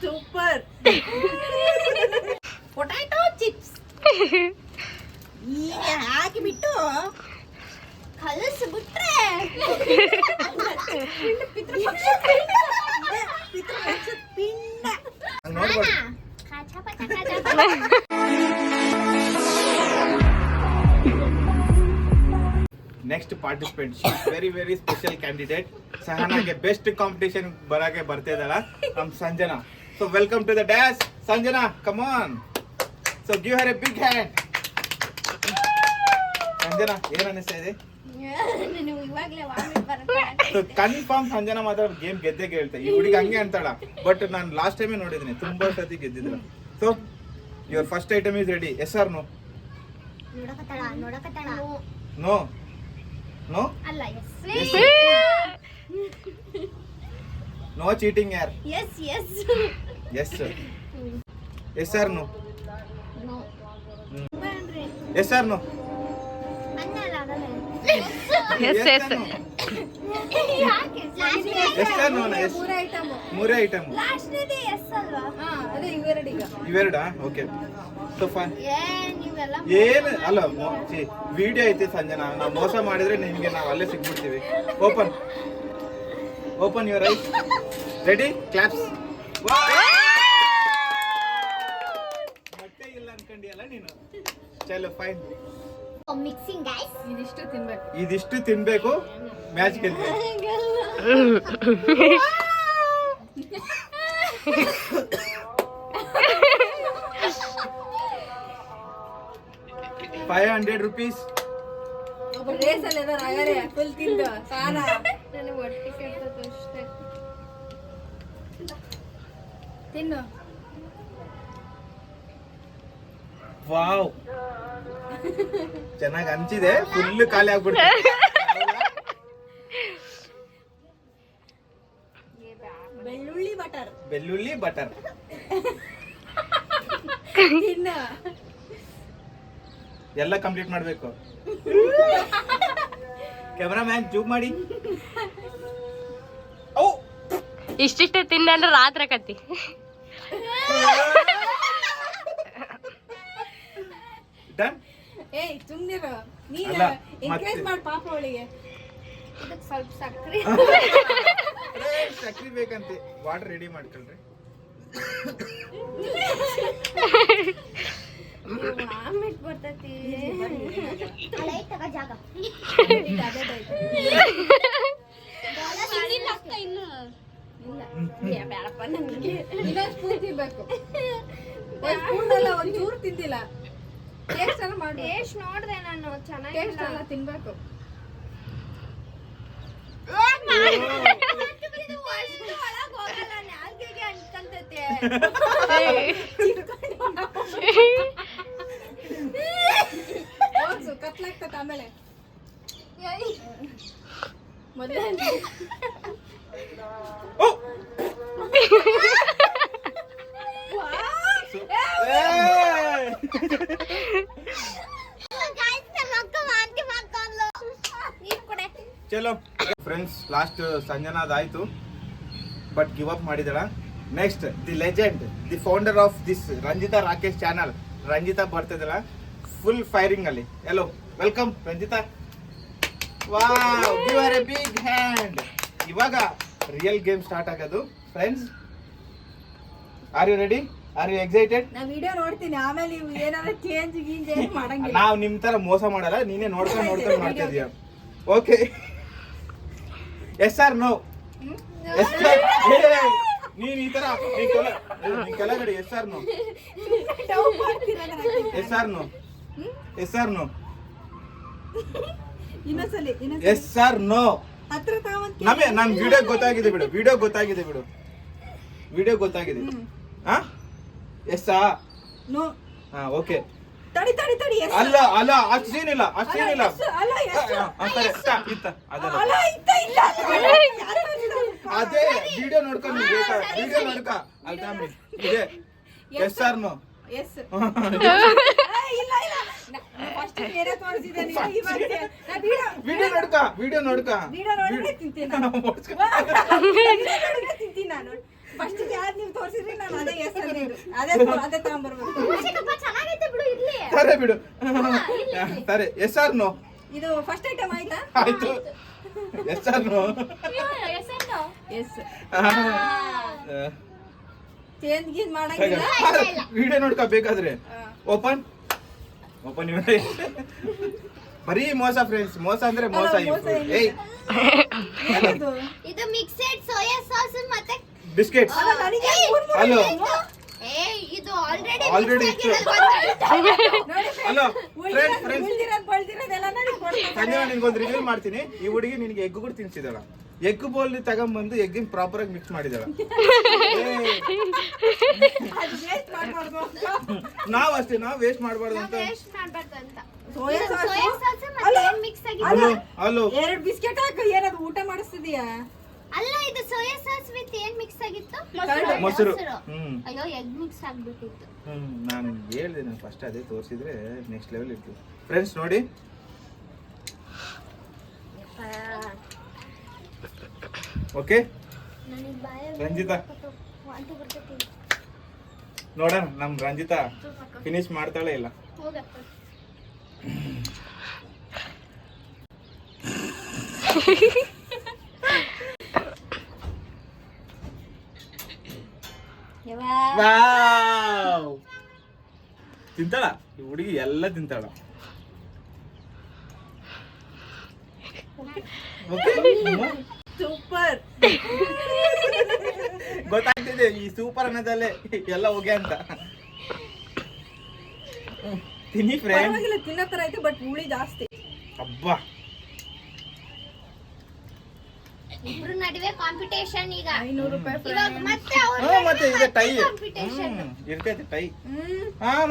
Super. Potato chips ಈಗ ಹಾಕಿಬಿಟ್ಟು ಕಲಸಿಬಿಟ್ರೆ ಪಿಂಡ. Next participant very very special candidate. ಸಹನಾಗೆ ಬೆಸ್ಟ್ ಕಾಂಪಿಟೇಷನ್ ಬರಕ್ಕೆ ಬರ್ತಾ ಇದ್ದಾಳ ನಮ್ Sanjana. So welcome to the dash Sanjana, come on. So give her a big hand. Sanjana ಏನ್ ಅನಿಸ್ತಾ ಇದೆ? ಕನ್ಫರ್ಮ್ ಸಂಜನಾ ಮಾತ್ರ ಗೇಮ್ ಗೆದ್ದೆ ಗೆಲ್ತಾ. ಈ ಹುಡುಗಿ ಹಂಗೆ ಅಂತಾಳ, ಬಟ್ ನಾನು ಲಾಸ್ಟ್ ಟೈಮೇ ನೋಡಿದ್ದೀನಿ ತುಂಬಾ ಸತಿ ಗೆದ್ದಿದ್ರ. So your first item is ready. Yes or no? No no ಅಲ್ಲ, ನೋ ಚೀಟಿಂಗ್ ಯಾರ್? Yes yes yes yes or no? Yes or no? ಮೂರೇ ಐಟಮ್. ಇವೆರಡಾ? ಓಕೆ. So fine. ಏನು ಅಲ್ಲ, ವಿಡಿಯೋ ಐತಿ ಸಂಜನಾ. ನಾವು ಮೋಸ ಮಾಡಿದ್ರೆ ನಿಮ್ಗೆ ನಾವು ಅಲ್ಲೇ ಸಿಗ್ಬಿಡ್ತೀವಿ. Open open your eyes. Ready? Claps. ಮತ್ತೆ ಇಲ್ಲ ಅನ್ಕೊಂಡಿಯಲ್ಲ ನೀನು. ಚಲೋ ಫೈನ್. Mixing guys. ಇದಿಷ್ಟು ತಿನ್ಬೇಕು. ಮ್ಯಾಚ್ ಗೆಲ್ತೀವಿ. 500 rupees. ವಾವ್, ಚೆನ್ನಾಗಿ ಹಂಚಿದೆ. ಫುಲ್ ಖಾಲಿ ಆಗ್ಬಿಡ್ತು. ಬೆಳ್ಳುಳ್ಳಿ ಬಟರ್ ಎಲ್ಲ ಕಂಪ್ಲೀಟ್ ಮಾಡ್ಬೇಕು. ಕ್ಯಾಮರಾಮ್ಯಾನ್ ಜೂಮ್ ಮಾಡಿ. ಇಷ್ಟಿಷ್ಟೇ ತಿನ್ನಂದ್ರೆ ರಾತ್ರಿ ಕತ್ತಿ. ಡನ್. ಸುಮ್ನಿರು ನೀನು. ಎಂಕರೇಜ್ ಮಾಡಿ ಪಾಪ ಅವಳಿಗೆ. ಸ್ವಲ್ಪ ಸಕ್ಕರೆ ಸಕ್ಕರೆ ಬೇಕಂತೆ. ವಾಟರ್ ರೆಡಿ ಮಾಡ್ಕೊಳ್ರಿ. ಆಮೇಲೆ ಬರ್ತೈತಿ. ಜಾಗ ಬೇಡಪ್ಪ, ನನಗೆ ಇನ್ನೊಂದು ಸ್ಪೂನ್ ತಿನ್ಬೇಕು. ಸ್ಪೂನಲ್ಲ, ಒಂಚೂರು ತಿಂದಿಲ್ಲ. ಟೇಸ್ಟ್ ಎಲ್ಲ ಮಾಡಿ. ಟೇಸ್ಟ್ ನೋಡ್ದೆ ನಾನು. ಚೆನ್ನಾಗಿ ಟೇಸ್ಟ್ ಎಲ್ಲ ತಿನ್ಬೇಕು. ಕತ್ಲಾಗ್ತದ ಆಮೇಲೆ. ಮೊದಲೇ ಚಲೋ ಫ್ರೆಂಡ್ಸ್, ಲಾಸ್ಟ್ ಸಂಜನಾದಾಯ್ತು, ಬಟ್ ಗಿವ್ ಅಪ್ ಮಾಡಿದಳ. Next the legend, the founder of this Ranjita Rakesh channel, Ranjita ಬರ್ತಿದ್ದಳ ಫುಲ್ ಫೈರಿಂಗ್ ಅಲ್ಲಿ. ಎಲ್ಲೋ welcome Ranjita. Wow, give her a big hand. ಇವಾಗ ರಿಯಲ್ ಗೇಮ್ ಸ್ಟಾರ್ಟ್ ಆಗೋದು friends. Are you ready? Are you excited? ನಾ video ನೋಡ್ತೀನಿ, ಆಮೇಲೆ ನೀವು ಏನಾದ್ರು ಚೇಂಜ್ ಗೀಂಜ್ ಮಾಡಂಗಿಲ್ಲ. ನಾವು ನಿಮ್ ತರ ಮೋಸ ಮಾಡಲ್ಲ, ನೀನೇ ನೋಡ್ಕೊಂಡು ಮಾಡ್ತಾ ಇದೀಯ. Okay, yes or no? ನೀನ್ ಈ ತರ ಕೆಳಗಡೆ yes or no? Yes or no? Yes or no? ಇನ್ನೊಂದ್ಸಲಿ ಎಸ್ ಆರ್ ನೋ? ನಮ್ ವಿಡಿಯೋ ಗೊತ್ತಾಗಿದೆ ಬಿಡು. ವಿಡಿಯೋ ಗೊತ್ತಾಗಿದೆ. ಹಾ, ಎಸ್ ಆ ನೋ? ಹಾ, ಓಕೆ. ತಡಿ ಅಲ್ಲ ಅಲ್ಲ, ಅಷ್ಟೇನಿಲ್ಲ. ಅದೇ ವಿಡಿಯೋ ನೋಡ್ಕೊಂಡು ವಿಡಿಯೋ ನೋಡ್ಕ. ಇದೆ ಎಸ್ ಆರ್ ನೋ? ಎಸ್ ಇಲ್ಲ ಫಸ್ಟ್ ಬೇರೆ ತೋರಿಸಿದೆ ವಿಡಿಯೋ ನೋಡ್ಕ ನೋಡಿದ್ರೆ ತಿಂತೀನಿ ತಿಂತೀನಿ ನಾನು ಫಸ್ಟ್ ಯಾರು ನೀವು ತೋರಿಸಿದ್ರಿ ನಾನು ಅದೇ ಎಸ್ ಅದೇ ತಗೊಂಡ್ಬರ್ಬೇಕು ಸರಿ ಬಿಡು ಸರಿ ಎಸ್ ಆರ್ ನೋ ಇದು ಫಸ್ಟ್ ಐಟಮ್ ಆಯ್ತಾ ಆಯ್ತು yes or no yes change ಗೀನ್ ಮಾಡಂಗಿಲ್ಲ ವಿಡಿಯೋ ನೋಡ್ಕ ಬೇಕಾದ್ರೆ ಓಪನ್ ಇವರೇ ಬರೀ ಮೋಸ ಫ್ರೆಂಡ್ಸ್ ಮೋಸ ಅಂದ್ರೆ ಮೋಸ ಏಯ್ ಏನದು ಇದು ಮಿಕ್ಸೆಡ್ ಸೋಯಾ ಸಾಸ್ ಮತ್ತೆ ಬಿಸ್ಕೆಟ್ಸ್ ಅಲ್ಲ ನನಗೆ ಹಲೋ ಇದು ಆಲ್ರೆಡಿ ಆಲ್ರೆಡಿ ನೋಡಿ ಹಲೋ ಫ್ರೆಂಡ್ಸ್ ಬಳ್ದಿರೋದೆಲ್ಲ ನನಗೆ ಕೊಡ್ತೀನಿ ಸಂಜೆ ನಿನ್ಗೊಂದು ರಿವ್ಯೂ ಮಾಡ್ತೀನಿ ಈ ಹುಡುಗಿ ನಿನಗೆ ಎಗ್ ಕೂಡ ತಿನ್ಸಿದಾಳ ಎಗ್ ಬೋಲ್ ತಗೊಂಡ್ಬಂದು ಎಗ್ಗಿನ ಪ್ರಾಪರ್ ಆಗಿ ಮಿಕ್ಸ್ ಮಾಡಿದಾಳ ಅದು ವೇಸ್ಟ್ ಮಾಡಬಾರ್ದು ನಾವ್ ಅಷ್ಟೇ ನಾವ್ ವೇಸ್ಟ್ ಮಾಡಬಾರ್ದು ಅಂತ ವೇಸ್ಟ್ ಮಾಡಬಾರ್ದು ಅಂತ ಸೋಯಾ ಸೋಯಾ ಸಾಸ್ ಸಾಸ್ ಮತ್ತೆ ಏನ್ ಮಿಕ್ಸ್ ಆಗಿದೆ ಹಲೋ ಹಲೋ ಎರಡು ಬಿಸ್ಕೆಟ್ ಹಾಕು ಏನದು ಊಟ ಮಾಡಿಸ್ತಿದ್ಯಾ ಅಲ್ಲ ಇದು ಸೋಯಾ ಸಾಸ್ ವಿತ್ ಏನ್ ಮಿಕ್ಸ್ ಆಗಿತ್ತು ಮೊಸರು ಅಯ್ಯೋ ಎಗ್ ಮಿಕ್ಸ್ ಆಗ್ಬಿಟ್ಟಿತ್ತು ನಾನು ಹೇಳ್ದೆ ನಾನು ಫಸ್ಟ್ ಅದೇ ತೋರಿಸಿದ್ರೆ ನೆಕ್ಸ್ಟ್ ಲೆವೆಲ್ ಇತ್ತು ಫ್ರೆಂಡ್ಸ್ ನೋಡಿ ಓಕೆ ನನಗೆ ಬಾಯ ರಂಜಿತಾ ವಾಂತಿ ಬರ್ತೈತಿ ನೋಡೋಣ ನಮ್ ರಂಜಿತಾ ಫಿನಿಶ್ ಮಾಡ್ತಾಳೆ ಇಲ್ಲ ಹೋಗಪ್ಪ ವಾವ್ ತಿಂತಾಳ ಈ ಹುಡುಗಿ ಎಲ್ಲ ತಿಂತಾಳ ಓಕೆ ಸೂಪರ್ ಗೊತ್ತಾಗ್ತಿದೆ ಈ ಸೂಪರ್ ಅನ್ನೋದಲ್ಲೇ ಎಲ್ಲ ಹೋಗ್ಯ ಅಂತ ತಿನ್ನಿ ಫ್ರೆಂಡ್ ಪರವಾಗಿಲ್ಲ ತಿನ್ನೋ ತರ ಐತೆ ಬಟ್ ಹುಳಿ ಜಾಸ್ತಿ ಅಬ್ಬಾ ಇಬ್ರು ನಡುವೆ ಕಾಂಪಿಟೇಷನ್ ಈಗ 500 ರೂಪಾಯಿ ಇವಾಗ ಮತ್ತೆ ಮತ್ತೆ ಈಗ ಟೈ ಕಾಂಪಿಟೇಷನ್ ಇರ್ತೈತೆ ಟೈ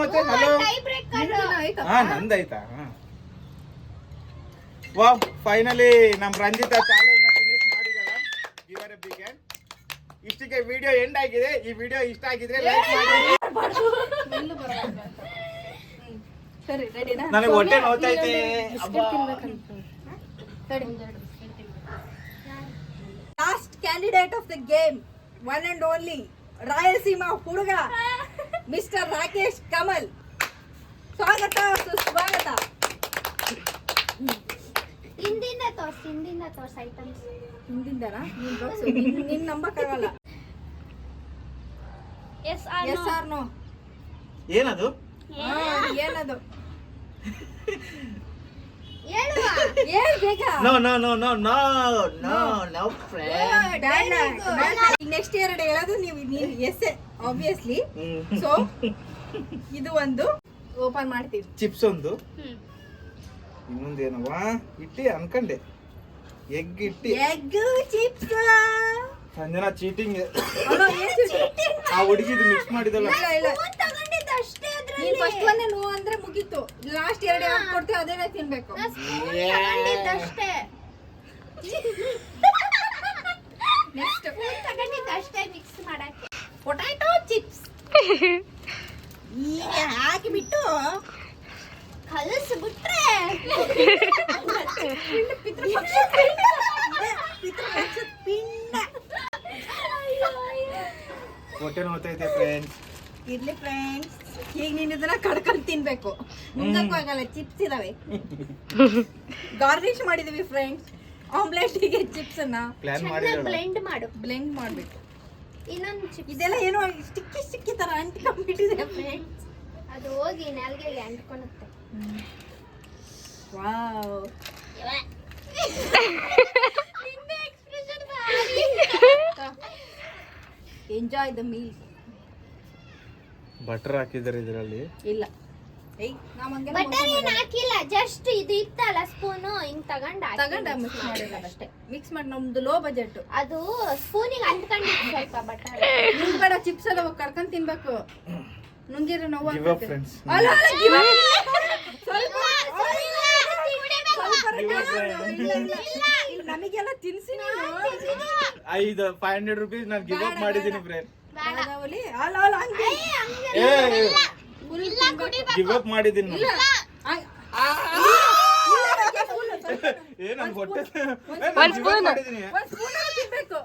ಮತ್ತೆ ಹಲೋ ಟೈ ಬ್ರೇಕರ್ ಆಯ್ತಾ ನಂದಾಯ್ತಾ ವಾವ್ ಫೈನಲಿ ನಮ್ ರಂಜಿತಾ ಚಾಲೆಂಜ್ ಫಿನಿಶ್ ಮಾಡಿದಾಳ ಗಿವರ್ ಎ ಬಿಗ್ ಹ್ಯಾಂಡ್ ಇಷ್ಟಕ್ಕೆ ವಿಡಿಯೋ ಎಂಡ್ ಆಗಿದೆ ಈ ವಿಡಿಯೋ ಇಷ್ಟ ಆಗಿದ್ರೆ ಲೈಕ್ ಮಾಡಿ ಸರಿ ರೆಡಿನಾ ನನಗೆ ಹೊಟ್ಟೆ ನೋವ್ತೈತೆ last candidate of the game one and only Rayalaseema ಹುಡುಗ ಮಿಸ್ಟರ್ ರಾಕೇಶ್ ಕಮಲ್ ಸ್ವಾಗತ ಸುಸ್ವಾಗತ ಹಿಂದಿಂದ ತೋರ್ಸ್ ಐಟಮ್ಸ್ ಹಿಂದಿಂದನಾ ನಿನ್ ನಂಬಕ್ಕಾಗಲ್ಲ ಎಸ್ ಆರ್ ನೋ ಏನದು ಏನದು ಹೇಳುವ ಏನ್ ಬೇಗ no no no no no no no friend next ಎರಡು ಹೇಳೋದು ನೀವು ಎಸ್ ಆಬ್ವಿಯಸ್ಲಿ ಸೊ ಇದು ಒಂದು ಓಪನ್ ಮಾಡ್ತೀವಿ ಚಿಪ್ಸ್ ಒಂದು ಇನ್ನೊಂದೇನವ ಇಟ್ಟಿ ಅನ್ಕಂಡೆ ಎಗ್ ಇಟ್ಟಿ ಎಗ್ ಚಿಪ್ಸ್ ಸಂಜನಾ ಚೀಟಿಂಗ್ ಆ ಹುಡುಗಿದು ಮಿಕ್ಸ್ ಮಾಡಿದಲ್ಲ ಇಲ್ಲ ತಗೊಂಡಿದ್ದು ಅಷ್ಟೇ ಅದ್ರಲ್ಲಿ ನೀನ್ ಫಸ್ಟ್ ಒಂದೇ ನೋ ಅಂದ್ರೆ ಮುಗೀತು ಲಾಸ್ಟ್ ಎರಡು ಯಾವ್ದು ಕೊಡ್ತೀವಿ ಅದೇನೇ ತಿನ್ಬೇಕು ತಗೊಂಡಿದ್ದು ಅಷ್ಟೇ ನೆಕ್ಸ್ಟ್ ತಗೊಂಡಿದ್ದು ಅಷ್ಟೇ ಮಿಕ್ಸ್ ಮಾಡಕ್ಕೆ ಪೊಟ್ಯಾಟೊ ಚಿಪ್ಸ್ ಈಗ ಹಾಕಿಬಿಟ್ಟು ಕಲಸ್ಬಿಟ್ರೆ ಪಿಂಡ ಹೊಟ್ಟೆ ನೋವ್ತೈತೆ ಫ್ರೆಂಡ್ಸ್ ಇರ್ಲಿ ಫ್ರೆಂಡ್ಸ್ ಈಗ ನೀನ್ ಇದನ್ನ ಕಡ್ಕೊಂಡ್ ತಿನ್ಬೇಕು ಮುಂದಕ್ಕೂ ಆಗಲ್ಲ ಚಿಪ್ಸ್ ಇದಾವೆ ಗಾರ್ನಿಶ್ ಮಾಡಿದೀವಿ ಫ್ರೆಂಡ್ಸ್ ಆಮ್ಲೆಟ್ಗೆ ಚಿಪ್ಸ್ ಅನ್ನ ಪ್ಲಾನ್ ಚೆನ್ನಾಗಿ ಮಾಡಿದಳ ಬ್ಲೆಂಡ್ ಮಾಡು ಬ್ಲೆಂಡ್ ಮಾಡ್ಬೇಕು ಇನ್ನೊಂದು ಚಿಪ್ಸ್ ಇದೆಲ್ಲ ಏನೋ ಸ್ಟಿಕ್ಕಿ ತರ ಅಂಟಿಕೊಂಡ್ಬಿಟ್ಟಿದೆ ಫ್ರೆಂಡ್ಸ್ ಅದು ಹೋಗಿ ನಾಲ್ಗೆಗೆ ಅಂಟ್ಕೊಳುತ್ತೆ ವಾವ್ ನಿನ್ನ ಎಕ್ಸ್ಪ್ರೆಷನ್ ಭಾರಿ ಎಂಜಾಯ್ ದ ಮೀಲ್ ಬಟರ್ ಹಾಕಿದ್ದಾರೆ ಇದರಲ್ಲಿ ಇಲ್ಲ ಏಯ್ ನಾವ್ ಹಂಗೆಲ್ಲ ಬಟರ್ ಏನ್ ಹಾಕಿಲ್ಲ ಜಸ್ಟ್ ಇದು ಇತ್ತಲ್ಲ ಸ್ಪೂನು ಹಿಂಗ್ ತಗೊಂಡ ಮಿಕ್ಸ್ ಮಾಡಿಲ್ಲ ಅಷ್ಟೇ ಮಿಕ್ಸ್ ಮಾಡಿ ನಮ್ದು ಲೋ ಬಜೆಟ್ ಅದು ಸ್ಪೂನಿಗೆ ಅಂಟ್ಕೊಂಡಿತ್ತು ಸ್ವಲ್ಪ ಬಟರ್ ನಿಂಗ್ ಬೇಡ ಚಿಪ್ಸ್ ಅದಾವ ಕಡ್ಕೊಂಡ್ ತಿನ್ಬೇಕು ನುಂಗಿದ್ರೆ ನೋವು ಗಿವ್ ಅಪ್ ಫ್ರೆಂಡ್ಸ್ ಅಲ್ಲ ಅಲ್ಲ give up. ಸ್ವಲ್ಪ ಇಲ್ಲ, ನಮಗೆಲ್ಲ ತಿನ್ಸಿ ನೀನು 500 ರೂಪೀಸ್ ನಾನು ಗಿವ್ ಅಪ್ ಮಾಡಿದ್ದೀನಿ ಫ್ರೆಂಡ್ ಬೆಳಗಾವಲ್ಲಿ ಅಲ್ಲ ಅಲ್ಲ ಹಂಗೆ ಇಲ್ಲ ಕುಡಿಬೇಕು. ಗಿವ್ ಅಪ್ ಮಾಡಿದೀನಿ ಇಲ್ಲ ಏ ನನ್ ಹೊಟ್ಟೆ ಒಂದ್ ಸ್ಪೂನ್ ಮಾಡಿದೀನಿ. ಒಂದ್ ಸ್ಪೂನ್ ತಿನ್ಬೇಕು.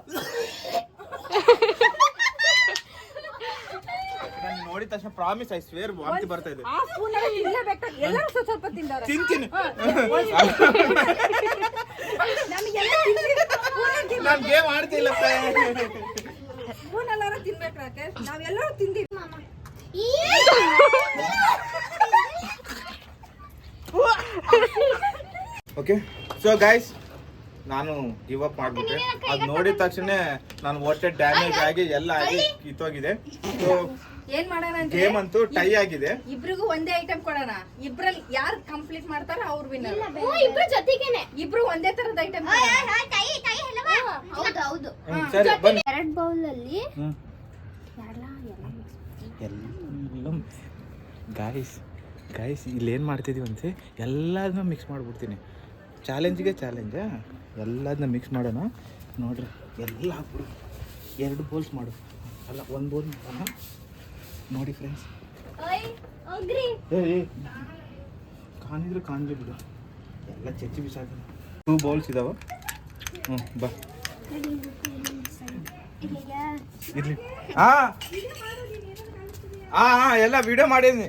ನಾನು ನೋಡಿದ ತಕ್ಷಣ ಪ್ರಾಮಿಸ್ ಐ ಸ್ವೇರ್ ವಾಂತಿ ಬರ್ತಾ ಇದೆ. ಆ ಸ್ಪೂನ್ ತಿನ್ಲೇಬೇಕು. ಎಲ್ಲರೂ ಸ್ವಲ್ಪ ತಿಂದವ್ರೆ. ತಿಂತೀನಿ ನಮಗೆಲ್ಲ ತಿನ್ಸಿ ನಾನು ಗೇಮ್ ಆಡ್ತಿಲ್ಲಪ್ಪ. ಸ್ಪೂನ್ ಎಲ್ಲರೂ ತಿನ್ಬೇಕು ರಾಕೇಶ್. ನಾವೆಲ್ಲರೂ ತಿಂದಿವಿ. ಈ ಓಕೆ ಸೊ ಗೈಸ್ ನಾನು ಗಿವ್ ಅಪ್ ಮಾಡ್ಬಿಟ್ಟೆ. ಅದು ನೋಡಿದ ತಕ್ಷಣ ನಾನು ಹೊಟ್ಟೆ ಡ್ಯಾಮೇಜ್ ಆಗಿ ಎಲ್ಲ ಆಗಿ ಕಿತ್ತೋಗಿದೆ. ಸೊ ಏನ್ ಮಾಡೋಣ ಅಂದ್ರೆ ಗೇಮ್ ಅಂತೂ ಟೈ ಆಗಿದೆ. ಇಬ್ರಿಗೂ ಒಂದೇ ಐಟಮ್ ಕೊಡೋಣ. ಇಬ್ರಲ್ಲಿ ಯಾರು ಕಂಪ್ಲೀಟ್ ಮಾಡ್ತಾರೋ ಅವ್ರು ವಿನ್ನರ್. ಇಬ್ರು ಜೊತೆಗೇನೆ. ಇಬ್ರು ಒಂದೇ ತರದ ಐಟಮ್. ಹೌದು ಹೌದು. ಸರಿ ಬನ್ನಿ. 2 ಬೌಲ್ ಅಲ್ಲಿ ಗೈಸ್ ಇಲ್ಲೇನು ಮಾಡ್ತಿದೀವಿ ಅಂತೆ ಎಲ್ಲದನ್ನ ಮಿಕ್ಸ್ ಮಾಡಿಬಿಡ್ತೀನಿ. ಚಾಲೆಂಜಿಗೆ ಚಾಲೆಂಜ. ಎಲ್ಲದನ್ನ ಮಿಕ್ಸ್ ಮಾಡೋಣ ನೋಡ್ರಿ. ಎಲ್ಲ ಹಾಕ್ಬಿಡು. 2 ಬೌಲ್ಸ್ ಮಾಡು. ಅಲ್ಲ 1 ಬೌಲ್ ಮಾಡೋಣ ನೋಡಿ ಫ್ರೆಂಡ್ಸ್. ಏ ಕಾಣಿದ್ರೆ ಕಾಣಲಿ ಬಿಡು. ಎಲ್ಲ ಚೆಚ್ಚಿ ಬಿಸಾಕ. 2 ಬೌಲ್ಸ್ ಇದಾವ. ಬಾ ಇರ್ಲಿ. ಎಲ್ಲ ವಿಡಿಯೋ ಮಾಡಿದ್ದೀನಿ.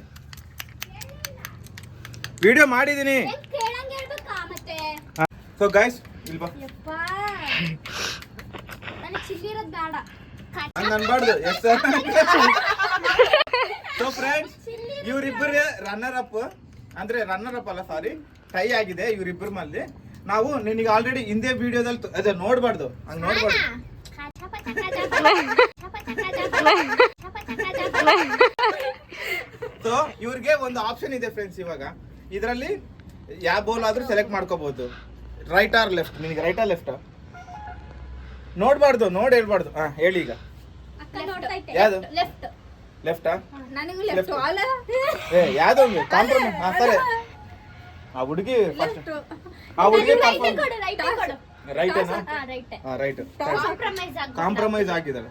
ಸೊ ಗೈಸ್ ಇಲ್ಲಿ ಬಾ. ನನಗೆ ಚಿಲ್ಲಿ ಇರೋದು ಬೇಡ. ಹಂಗ ಅನ್ಬಾರ್ದು. Yes sir. ಸೊ ಫ್ರೆಂಡ್ಸ್ ಇವರಿಬ್ಬರು ರನ್ನರ್ ಅಪ್ ಅಲ್ಲ ಸಾರಿ ಟೈ ಆಗಿದೆ ಇವರಿಬ್ಬರ ಮಲ್ಲಿ. ನಾವು ನಿನಗೆ ಆಲ್ರೆಡಿ ಹಿಂದೆ ವಿಡಿಯೋದಲ್ಲಿ ಅದೇ ನೋಡ್ಬಾರ್ದು. ಹಂಗ ನೋಡ್ಬಾರ್ದು. ಸೊ ಇವ್ರಿಗೆ ಒಂದು ಆಪ್ಷನ್ ಇದೆ ಫ್ರೆಂಡ್ಸ್. ಇವಾಗ ಇದರಲ್ಲಿ ಯಾವ ಬೌಲ್ ಆದ್ರೂ ಸೆಲೆಕ್ಟ್ ಮಾಡ್ಕೋಬಹುದು. Right or left. ನಿನಗೆ ರೈಟ್ ಆರ್ ಲೆಫ್ಟ್ ನೋಡ್ಬಾರ್ದು. ಹೇಳ್ಬಾರ್ದು. ಹೇಳಿ ಈಗ. ಯಾವ್ದು ಲೆಫ್ಟ್. ಲೆಫ್ಟಾ? ನನಗೂ ಲೆಫ್ಟ್ ಅಲ್ಲ. ಯಾವ್ದು ಒಂದು ಕಾಂಪ್ರಮೈಸ್. ಸರಿ ಆ ಹುಡುಗಿ ಫಸ್ಟ್. ಆ ಹುಡುಗಿ ರೈಟ್ ರೈಟ್ ಕಾಂಪ್ರಮೈಸ್ ಆಗಿದ್ದಾರೆ.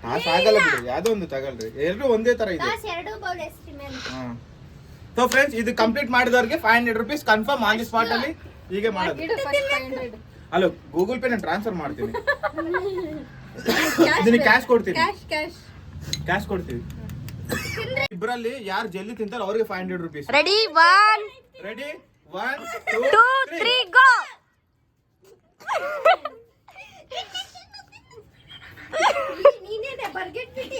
ತಾಸ್ ಆಗಲ್ಲ ಬಿಡಿ. ಯಾವ್ದೋ ಒಂದು ತಗೊಳ್ರಿ. ಎರಡು ಒಂದೇ ತರ ಇದೆ. ಸೊ ಫ್ರೆಂಡ್ಸ್ ಇದು ಕಂಪ್ಲೀಟ್ ಮಾಡಿದವ್ರಿಗೆ 500 rupees confirm on the spot ಅಲ್ಲಿ. ಹೀಗೆ ಮಾಡೋದು. ಅಲ್ಲ ಗೂಗಲ್ ಪೇ ನಾನು ಟ್ರಾನ್ಸ್ಫರ್ ಮಾಡ್ತೀನಿ. ಇದನ್ನ ಕ್ಯಾಶ್ ಕೊಡ್ತೀನಿ. ಕ್ಯಾಶ್ ಕೊಡ್ತೀವಿ. ಇಬ್ಬರಲ್ಲಿ ಯಾರು ಜಲ್ದಿ ತಿಂತಾರೋ ಅವ್ರಿಗೆ 500 rupees. ರೆಡಿ 1 ರೆಡಿ 1 2 3 ಗೋ. ನೀನೇನೆ ಬರ್ಗೆಟ್ ಬಿಟ್ಟು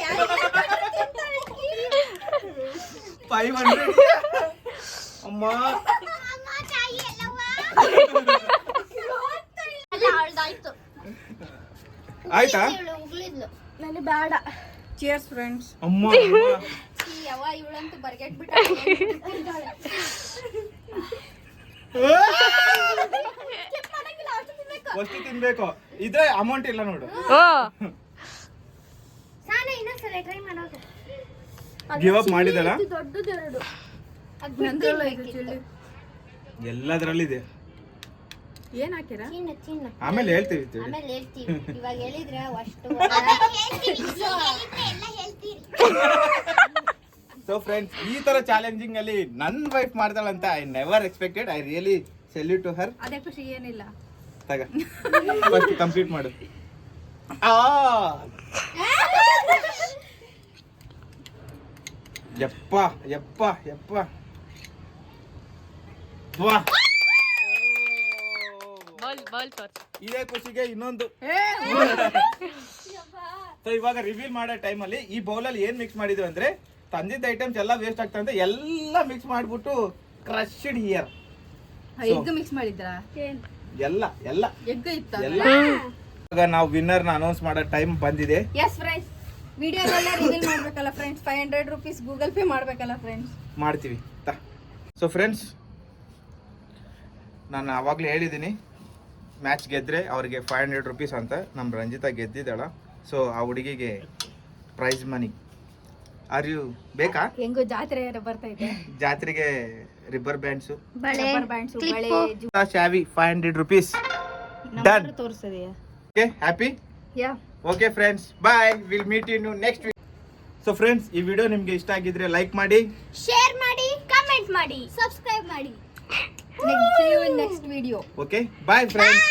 500. ಅಮ್ಮ ಆಯ್ತಾ? ನನಗೆ ಬೇಡ. Cheers friends. ಅಮ್ಮ ಯವ್ವ ಇವಳಂತೂ ಬರ್ಗೆಟ್ ಬಿಟ್ಟು ವಸ್ತು ತಿನ್ಬೇಕು. ಇದ್ರೆ ಅಮೌಂಟ್ ಇಲ್ಲ ನೋಡು. ಟ್ರೈ ಮಾಡೋದು. ಗಿವ್ ಅಪ್ ಮಾಡಿದಳ. ದೊಡ್ಡದೆರಡು. ಎಲ್ಲದರಲ್ಲಿದೆ. ಏನ್ ಹಾಕಿರ? ಚಿನ್ನ. ಆಮೇಲೆ ಹೇಳ್ತೀವಿ. ಆಮೇಲೆ ಹೇಳ್ತೀವಿ. ಇವಾಗ ಹೇಳಿದ್ರೆ ಅಷ್ಟು. ಸೊ ಫ್ರೆಂಡ್ಸ್ ಈ ತರ ಚಾಲೆಂಜಿಂಗ್ ಅಲ್ಲಿ ನನ್ನ ವೈಫ್ ಮಾಡ್ತಾಳಂತ I never expected. I really salute to her. ಅದೇ ಖುಷಿ ಏನಿಲ್ಲ. ತಗ ಫಸ್ಟ್ ಕಂಪ್ಲೀಟ್ ಮಾಡು. ಯಪ್ಪ ಯಪ್ಪ ಯಪ್ಪ ವಾ. ಬಾಲ್ ತೋರ್ಸು. ಇದೇ ಖುಷಿಗೆ ಇನ್ನೊಂದು. ಸೊ ಇವಾಗ ರಿವೀಲ್ ಮಾಡೋ ಟೈಮಲ್ಲಿ ಈ ಬೌಲಲ್ಲಿ ಏನ್ ಮಿಕ್ಸ್ ಮಾಡಿದ್ವಿ ಅಂದ್ರೆ ತಂದಿದ್ದ ಐಟಮ್ಸ್ ಎಲ್ಲ ವೇಸ್ಟ್ ಆಗ್ತಾ ಅಂತ ಎಲ್ಲ ಮಿಕ್ಸ್ ಮಾಡ್ಬಿಟ್ಟು ಕ್ರಶ್ಡ್ ಹಿಯರ್. ಎಗ್ ಮಿಕ್ಸ್ ಮಾಡಿದ್ರಾ? ಎಲ್ಲ ಎಗ್ ಇತ್ತ. ಎಲ್ಲ ಇವಾಗ ನಾವು ವಿನ್ನರ್ ನ ಅನೌನ್ಸ್ ಮಾಡೋ ಟೈಮ್ ಬಂದಿದೆ. ಎಸ್ ಫ್ರೆಂಡ್ಸ್ ವಿಡಿಯೋದೆಲ್ಲ ರಿವೀಲ್ ಮಾಡ್ಬೇಕಲ್ಲ ಫ್ರೆಂಡ್ಸ್. 500 rupees ಗೂಗಲ್ ಪೇ ಮಾಡ್ಬೇಕಲ್ಲ ಫ್ರೆಂಡ್ಸ್. ಮಾಡ್ತೀವಿ. ಸೊ ಫ್ರೆಂಡ್ಸ್ ನಾನು ಆವಾಗಲೇ ಹೇಳಿದ್ದೀನಿ ಮ್ಯಾಚ್ ಗೆದ್ರೆ ಅವ್ರಿಗೆ 500 rupees ಅಂತ. ನಮ್ಮ ರಂಜಿತಾ ಗೆದ್ದಿದ್ದಾಳ. ಸೊ ಆ ಹುಡುಗಿಗೆ ಪ್ರೈಸ್ ಮನಿ. ಆರ್ ಯು ಬೇಕಾ? ಹೆಂಗೋ ಜಾತ್ರೆ ಬರ್ತೈತೆ. ಜಾತ್ರೆಗೆ ರಿಬ್ಬರ್ ಬ್ಯಾಂಡ್ಸು ರಬ್ಬರ್ ಬ್ಯಾಂಡ್ಸ್ ಬಳೆ ಶಾವಿ 500 rupees ಡನ್. ತೋರಿಸದೆಯಾ? Okay happy. Ya okay friends bye. Will meet you next week. So friends, ಈ ವಿಡಿಯೋ ನಿಮ್ಗೆ ಇಷ್ಟ ಆಗಿದ್ರೆ ಲೈಕ್ ಮಾಡಿ, ಶೇರ್ ಮಾಡಿ, ಕಮೆಂಟ್ ಮಾಡಿ, ಸಬ್ಸ್ಕ್ರೈಬ್ ಮಾಡಿ. See you in next video. Okay bye friends.